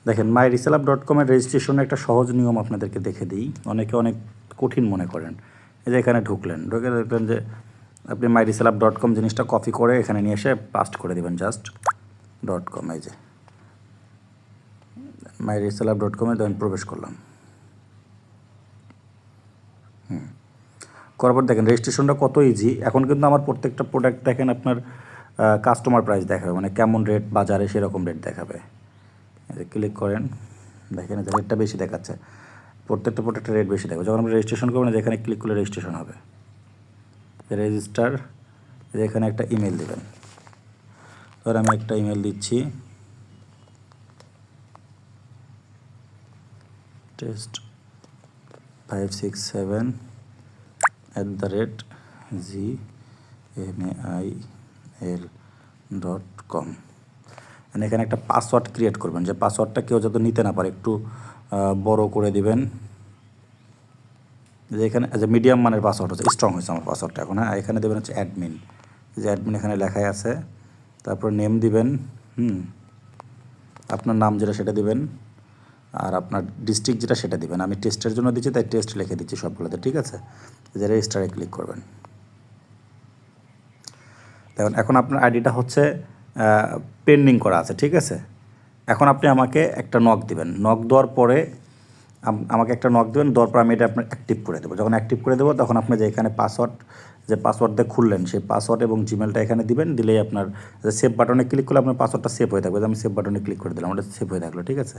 দেখেন myreseller.com-এর রেজিস্ট্রেশনের একটা সহজ নিয়ম আপনাদেরকে দেখে দিই, অনেকে অনেক কঠিন মনে করেন। এই যে এখানে ঢুকে দেখলেন যে আপনি myreseller.com জিনিসটা কপি করে এখানে নিয়ে এসে পাস্ট করে দেবেন জাস্ট .com। এই যে myreseller.com-এ আমি প্রবেশ করলাম। করার পর দেখেন রেজিস্ট্রেশনটা কত ইজি। এখন কিন্তু আমার প্রত্যেকটা প্রোডাক্ট দেখেন আপনার কাস্টমার প্রাইস দেখাবে, মানে কেমন রেট বাজারে সেরকম রেট দেখাবে। এই যে ক্লিক করেন, দেখেন যে রেটটা বেশি দেখাচ্ছে, প্রত্যেকটা প্রোডাক্টের রেট বেশি দেখাবে। যখন আপনি রেজিস্ট্রেশন করবেন যেখানে ক্লিক করলে রেজিস্ট্রেশন হবে, রেজিস্টার, এখানে একটা ইমেল দেবেন। ধর আমি একটা ইমেল দিচ্ছি, test567@gmail.com। এখানে একটা পাসওয়ার্ড ক্রিয়েট করবেন, যে পাসওয়ার্ডটা কেউ যাতে নিতে না পারে, একটু বড় করে দিবেন। যে এখানে যে মিডিয়াম মানের পাসওয়ার্ড হচ্ছে, স্ট্রং হয়েছে আমার পাসওয়ার্ডটা এখন। হ্যাঁ, এখানে দেবেন হচ্ছে অ্যাডমিন, যে অ্যাডমিন এখানে লেখাই আছে। তারপর নেম দিবেন, আপনার নাম যেটা সেটা দিবেন, আর আপনার ডিস্ট্রিক্ট যেটা সেটা দিবেন। আমি টেস্টের জন্য দিচ্ছি তাই টেস্ট লিখে দিচ্ছি সবগুলোতে, ঠিক আছে। যে রেজিস্টারে ক্লিক করবেন। দেখুন এখন আপনার আইডিটা হচ্ছে পেন্ডিং করা আছে, ঠিক আছে। এখন আপনি আমাকে একটা নক দিবেন, নক দেওয়ার পরে আমাকে একটা নক দেবেন, দেওয়ার পর আমি এটা আপনার অ্যাক্টিভ করে দেবো। যখন অ্যাক্টিভ করে দেবো তখন আপনি যে এখানে পাসওয়ার্ড, যে পাসওয়ার্ড দিয়ে খুললেন সেই পাসওয়ার্ড এবং জিমেলটা এখানে দিবেন। দিলেই আপনার সেভ বাটনে ক্লিক করলে আপনার পাসওয়ার্ডটা সেভ হয়ে থাকবে। আমি সেভ বাটনে ক্লিক করে দিলাম, ওটা সেভ হয়ে থাকলো, ঠিক আছে।